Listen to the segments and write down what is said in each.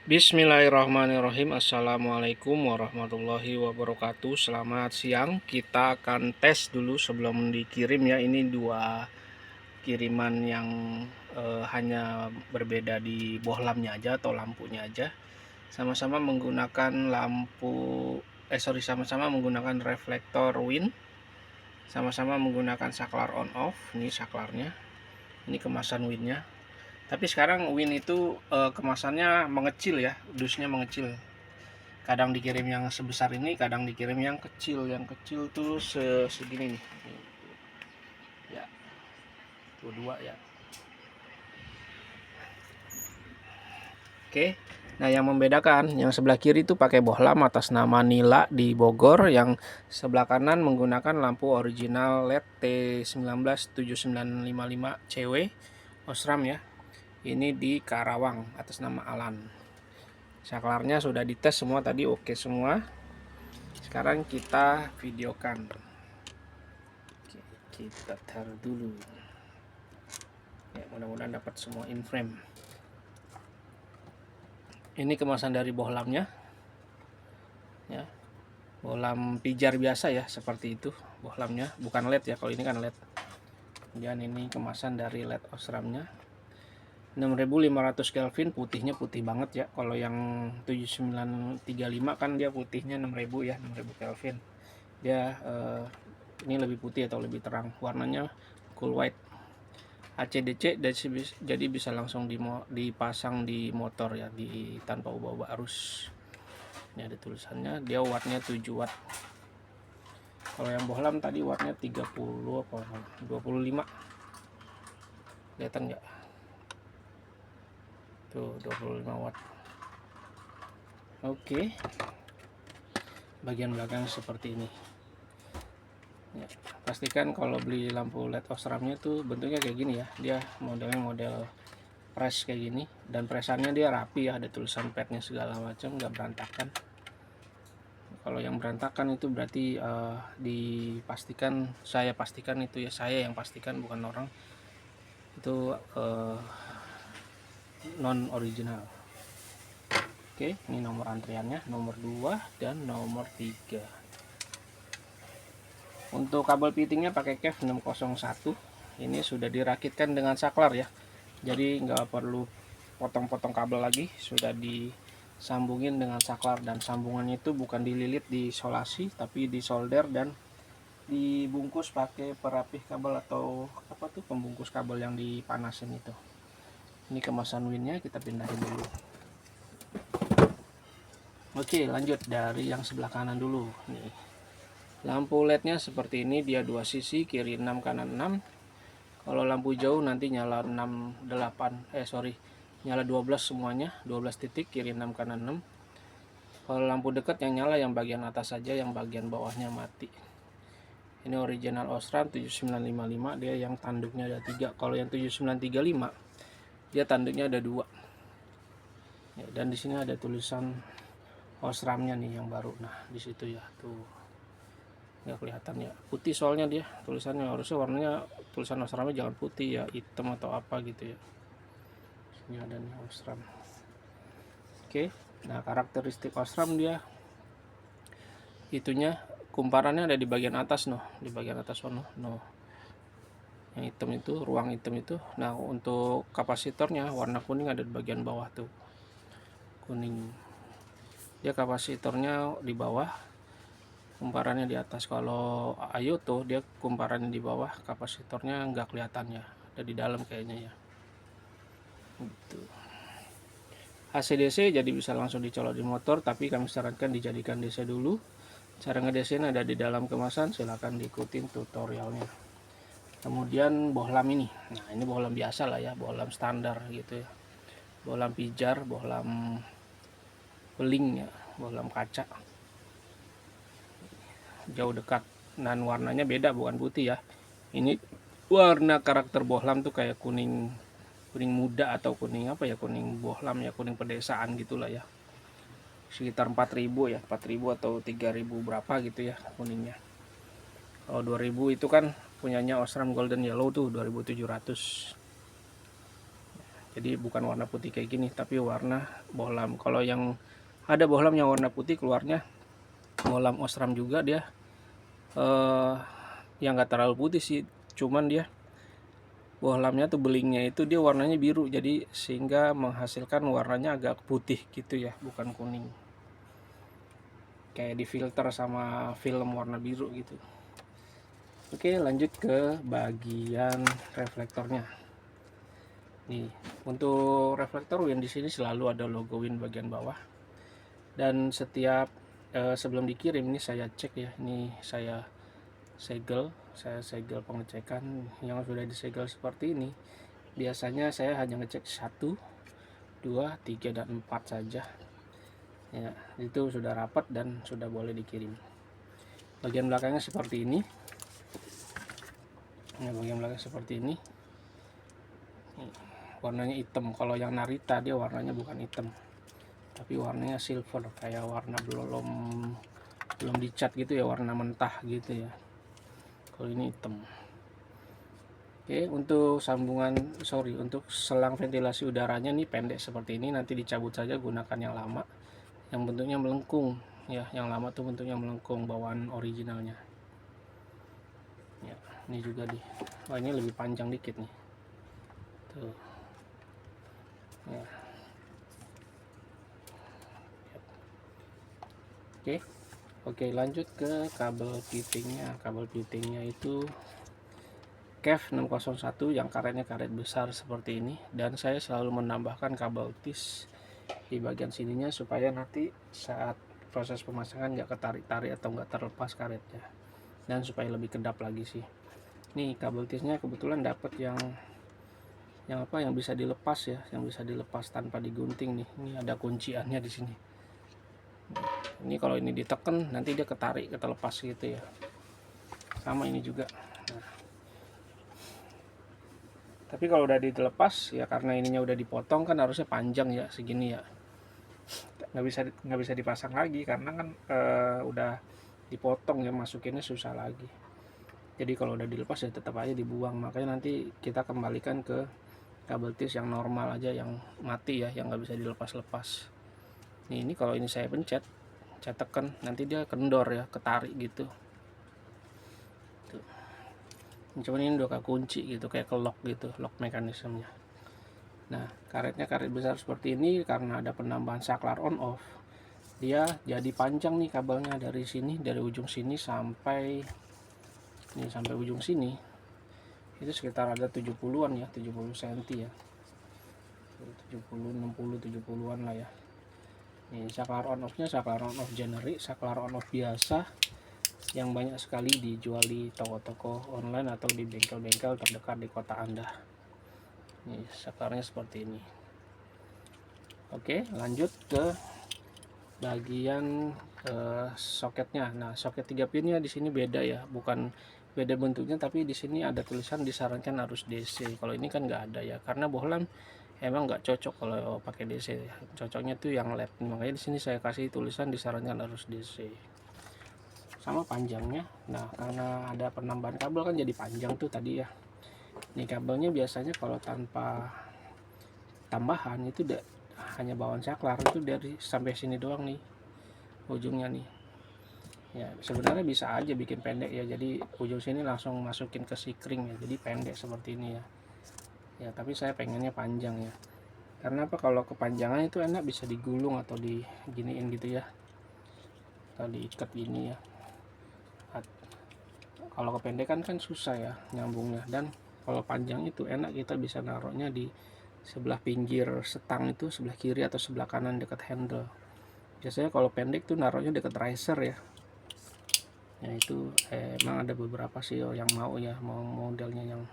Bismillahirrahmanirrahim. Assalamualaikum warahmatullahi wabarakatuh. Selamat siang. Kita akan tes dulu sebelum dikirim ya. Ini dua kiriman yang hanya berbeda di bohlamnya aja atau lampunya aja. Sama-sama menggunakan sama-sama menggunakan reflektor win. Sama-sama menggunakan saklar on off. Ini saklarnya. Ini kemasan winnya. Tapi sekarang win itu kemasannya mengecil ya, dusnya mengecil. Kadang dikirim yang sebesar ini, kadang dikirim yang kecil. Yang kecil tuh segini nih. Ya, tuh dua ya. Oke. Nah, yang membedakan, yang sebelah kiri itu pakai bohlam atas nama Nila di Bogor, yang sebelah kanan menggunakan lampu original LED T197955CW Osram ya. Ini di Karawang atas nama Alan. Saklarnya sudah dites semua tadi, oke semua. Sekarang kita videokan. Oke, kita taruh dulu. Ya, mudah-mudahan dapat semua in frame. Ini kemasan dari bohlamnya. Ya. Bohlam pijar biasa ya, seperti itu bohlamnya, bukan LED ya. Kalau ini kan LED. Kemudian ini kemasan dari LED Osramnya. 6500 Kelvin, putihnya putih banget ya. Kalau yang 7935 kan dia putihnya 6000 ya, 6000 Kelvin. Dia ini lebih putih atau lebih terang, warnanya cool white. ACDC jadi bisa langsung dipasang di motor ya, tanpa ubah-ubah arus. Ini ada tulisannya, dia wattnya 7 watt. Kalau yang bohlam tadi wattnya 30 apa 25. Kelihatan nggak? Tuh 25 watt. Oke. Bagian belakang seperti ini. Ya, pastikan kalau beli lampu LED Osramnya tuh bentuknya kayak gini ya. Dia modelnya model press kayak gini, dan presannya dia rapi ya, ada tulisan padnya segala macam, nggak berantakan. Kalau yang berantakan itu berarti saya pastikan itu ya, saya yang pastikan, bukan orang, itu non original. Oke, ini nomor antriannya, nomor 2 dan nomor 3. Untuk kabel fittingnya pakai KEF 601. Ini sudah dirakitkan dengan saklar ya, jadi nggak perlu potong-potong kabel lagi, sudah disambungin dengan saklar. Dan sambungannya itu bukan dililit, diisolasi, tapi disolder dan dibungkus pakai perapih kabel atau apa tuh, pembungkus kabel yang dipanasin itu. Ini kemasan winnya, kita pindahin dulu. Oke, lanjut dari yang sebelah kanan dulu. Nih, lampu LED-nya seperti ini, dia dua sisi, kiri 6 kanan 6. Kalau lampu jauh nanti nyala 12 semuanya, 12 titik, kiri 6 kanan 6. Kalau lampu dekat yang nyala yang bagian atas saja, yang bagian bawahnya mati. Ini original Osram 7955, dia yang tanduknya ada 3. Kalau yang 7935 dia tanduknya ada 2. Ya, dan di sini ada tulisan Osramnya nih yang baru. Nah, di situ ya, tuh. Nggak kelihatan ya, putih soalnya dia tulisannya, harusnya warnanya tulisan Osramnya jangan putih ya, hitam atau apa gitu ya. Ini ada nih Osram. Oke, nah karakteristik Osram dia itunya, kumparannya ada di bagian atas di bagian atas yang hitam itu, ruang hitam itu. Nah, untuk kapasitornya warna kuning ada di bagian bawah tuh, kuning. Dia kapasitornya di bawah, kumparannya di atas. Kalau Ayo tuh dia kumparannya di bawah, kapasitornya nggak kelihatan ya, ada di dalam kayaknya ya. Gitu. AC/DC jadi bisa langsung dicolok di motor, tapi kami sarankan dijadikan DC dulu. Cara nge-DC ada di dalam kemasan, silahkan diikutin tutorialnya. Kemudian bohlam ini, nah ini bohlam biasa lah ya, bohlam standar gitu ya, bohlam pijar, bohlam beling ya, bohlam kaca, jauh dekat, dan warnanya beda, bukan putih ya. Ini warna karakter bohlam tuh kayak kuning muda atau kuning apa ya, kuning bohlam ya, kuning pedesaan gitulah ya, sekitar 4000 ya, 4000 atau 3000 berapa gitu ya kuningnya. Kalau 2000 itu kan punyanya Osram Golden Yellow tuh 2700. jadi bukan warna putih kayak gini tapi warna bohlam. Kalau yang ada bohlam yang warna putih keluarnya bohlam Osram juga, dia yang nggak terlalu putih sih, cuman dia bohlamnya tuh belingnya itu dia warnanya biru, jadi sehingga menghasilkan warnanya agak putih gitu ya, bukan kuning kayak difilter sama film warna biru gitu. Oke, lanjut ke bagian reflektornya. Nih, untuk reflektor Win di sini selalu ada logo Win bagian bawah. Dan setiap sebelum dikirim ini saya cek ya, ini saya segel pengecekan yang sudah disegel seperti ini. Biasanya saya hanya ngecek 1, 2, 3 dan 4 saja. Ya, itu sudah rapat dan sudah boleh dikirim. Bagian belakangnya seperti ini. Nah, bagian belakang seperti ini. Warnanya hitam. Kalau yang Narita dia warnanya bukan hitam, tapi warnanya silver, kayak warna belum dicat gitu ya, warna mentah gitu ya. Kalau ini hitam. Oke, untuk untuk selang ventilasi udaranya nih pendek seperti ini, nanti dicabut saja, gunakan yang lama yang bentuknya melengkung ya. Yang lama tuh bentuknya melengkung, bawaan originalnya ya. Ini juga ini lebih panjang dikit nih tuh ya. Oke, lanjut ke kabel fittingnya. Kabel fittingnya itu KEF 601 yang karetnya karet besar seperti ini, dan saya selalu menambahkan kabel tis di bagian sininya supaya nanti saat proses pemasangan nggak ketarik-tarik atau nggak terlepas karetnya, dan supaya lebih kedap lagi sih. Nih kabel tisnya kebetulan dapat yang bisa dilepas ya, yang bisa dilepas tanpa digunting nih. Ini ada kunciannya di sini. Ini kalau ini ditekan nanti dia ketarik, ketelepas gitu ya. Sama ini juga. Nah, tapi kalau udah dilepas ya, karena ininya udah dipotong kan harusnya panjang ya segini ya. Nggak bisa dipasang lagi karena kan udah dipotong ya, masukinnya susah lagi. Jadi kalau udah dilepas ya tetap aja dibuang. Makanya nanti kita kembalikan ke kabel tis yang normal aja, yang mati ya, yang nggak bisa dilepas-lepas. Ini kalau ini saya pencet, saya tekan, nanti dia kendor ya, ketarik gitu. Tuh. Cuman ini udah kunci gitu, kayak ke lock gitu, lock mekanismenya. Nah, karetnya karet besar seperti ini karena ada penambahan saklar on off. Dia jadi panjang nih kabelnya dari sini, dari ujung sini sampai ini, sampai ujung sini. Itu sekitar ada 70-an ya, 70 cm ya. 70, 60, 70-an lah ya. Nih saklar on off-nya saklar on off generic, saklar on off biasa yang banyak sekali dijual di toko-toko online atau di bengkel-bengkel terdekat di kota Anda. Nih saklarnya seperti ini. Oke, lanjut ke bagian soketnya. Nah, soket 3 pinnya di sini beda ya, bukan beda bentuknya, tapi di sini ada tulisan disarankan harus DC. Kalau ini kan nggak ada ya, karena bohlam emang nggak cocok kalau pakai DC, cocoknya tuh yang LED. Makanya di sini saya kasih tulisan disarankan harus DC. Sama panjangnya, nah karena ada penambahan kabel kan jadi panjang tuh tadi ya. Ini kabelnya biasanya kalau tanpa tambahan itu hanya bawaan saklar itu dari sampai sini doang nih ujungnya nih ya. Sebenarnya bisa aja bikin pendek ya, jadi ujung sini langsung masukin ke sikring ya, jadi pendek seperti ini ya. Ya tapi saya pengennya panjang ya, karena apa, kalau kepanjangan itu enak bisa digulung atau diginiin gitu ya, atau diikat gini ya. Kalau kependekan kan susah ya nyambungnya, dan kalau panjang itu enak, kita bisa naruhnya di sebelah pinggir setang itu, sebelah kiri atau sebelah kanan dekat handle. Biasanya kalau pendek tuh naruhnya dekat riser ya. Ya itu emang ada beberapa sih yang mau ya, mau modelnya yang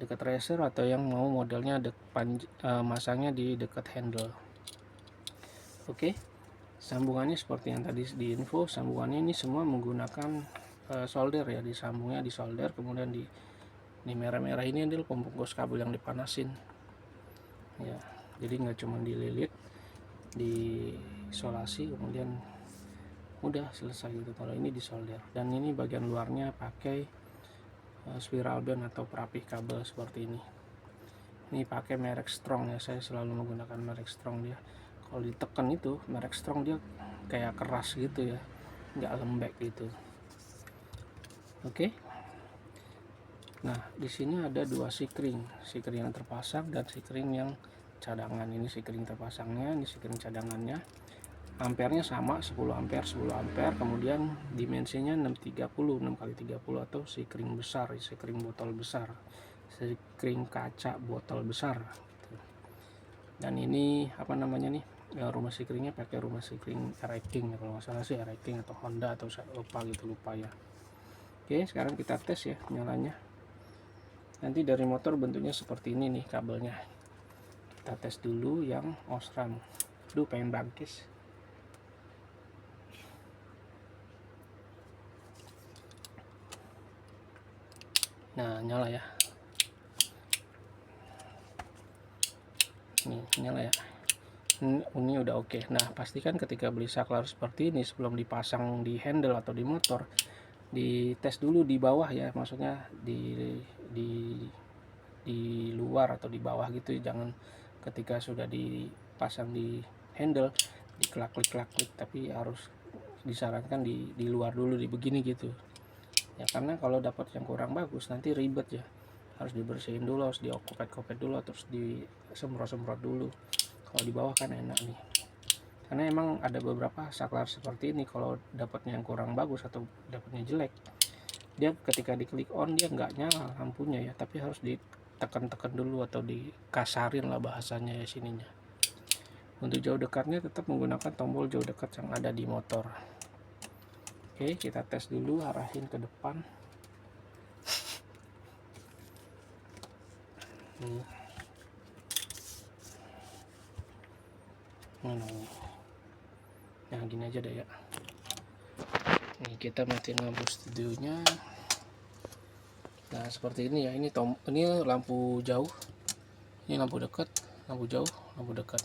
dekat racer atau yang mau modelnya masangnya di dekat handle. Oke, sambungannya seperti yang tadi di info, sambungannya ini semua menggunakan solder ya, disambungnya di solder, kemudian di merah-merah ini adalah pembungkus kabel yang dipanasin ya, jadi nggak cuma dililit, diisolasi, kemudian udah selesai gitu. Kalau ini disolder, dan ini bagian luarnya pakai spiral band atau perapih kabel seperti ini Ini pakai merek Strong ya, saya selalu menggunakan merek Strong. Dia kalau ditekan itu merek Strong dia kayak keras gitu ya, nggak lembek gitu. Oke. Nah, di sini ada dua sikring yang terpasang dan sikring yang cadangan. Ini sikring terpasangnya, ini sikring cadangannya. Ampernya sama 10 ampere, kemudian dimensinya 630 kali 30 atau sikring besar, sikring botol besar, sikring kaca botol besar. Dan ini apa namanya nih? Ya, rumah sikringnya pakai rumah sikring Ereking ya, kalau nggak salah sih Ereking atau Honda atau saya lupa ya. Oke, sekarang kita tes ya nyalanya. Nanti dari motor bentuknya seperti ini nih kabelnya. Kita tes dulu yang Osram. Duh, pengen bangkis. Nah, nyala ya. Nih, nyala ya. Ini udah oke. Nah, pastikan ketika beli saklar seperti ini sebelum dipasang di handle atau di motor, dites dulu di bawah ya, maksudnya di luar atau di bawah gitu. Jangan ketika sudah dipasang di handle dikelak-klik, tapi harus disarankan di luar dulu, di begini gitu ya, karena kalau dapat yang kurang bagus nanti ribet ya, harus dibersihin dulu, harus diokopet-kopet dulu, terus disemprot-semprot dulu. Kalau di bawah kan enak nih, karena emang ada beberapa saklar seperti ini kalau dapatnya yang kurang bagus atau dapatnya jelek, dia ketika diklik on dia nggak nyala lampunya ya, tapi harus ditekan-tekan dulu atau dikasarin lah bahasanya ya sininya. Untuk jauh dekatnya tetap menggunakan tombol jauh dekat yang ada di motor. Oke, kita tes dulu, arahin ke depan. Nah, gini aja deh ya. Nih, kita matiin lampu studionya. Nah, seperti ini ya. Ini lampu jauh, ini lampu dekat, lampu jauh, lampu dekat.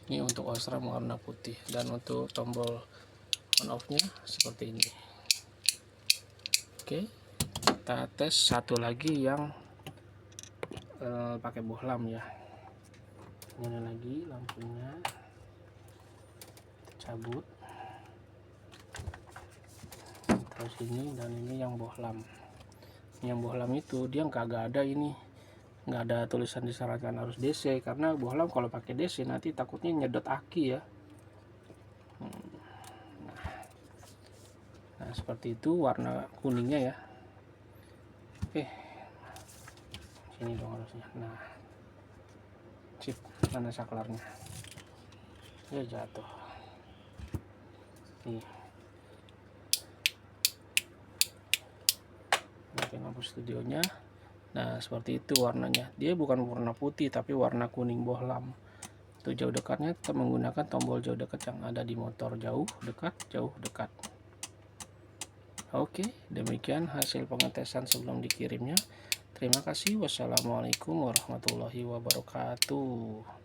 Ini untuk Osram warna putih, dan untuk tombol on off nya seperti ini. Oke, kita tes satu lagi yang pakai bohlam ya. Nyala lagi lampunya, cabut, terus ini, dan ini yang bohlam. Yang bohlam itu dia kagak ada ini, nggak ada tulisan disarankan harus DC, karena bohlam kalau pakai DC nanti takutnya nyedot aki ya. Nah, seperti itu warna kuningnya ya. Oke, sini dong harusnya. Nah, sip, mana saklarnya ya, jatuh nih. Matiin lampu studionya. Nah, seperti itu warnanya. Dia bukan warna putih tapi warna kuning bohlam. Untuk jauh dekatnya kita menggunakan tombol jauh dekat yang ada di motor. Jauh, dekat, jauh, dekat. Oke, demikian hasil pengetesan sebelum dikirimnya. Terima kasih. Wassalamualaikum warahmatullahi wabarakatuh.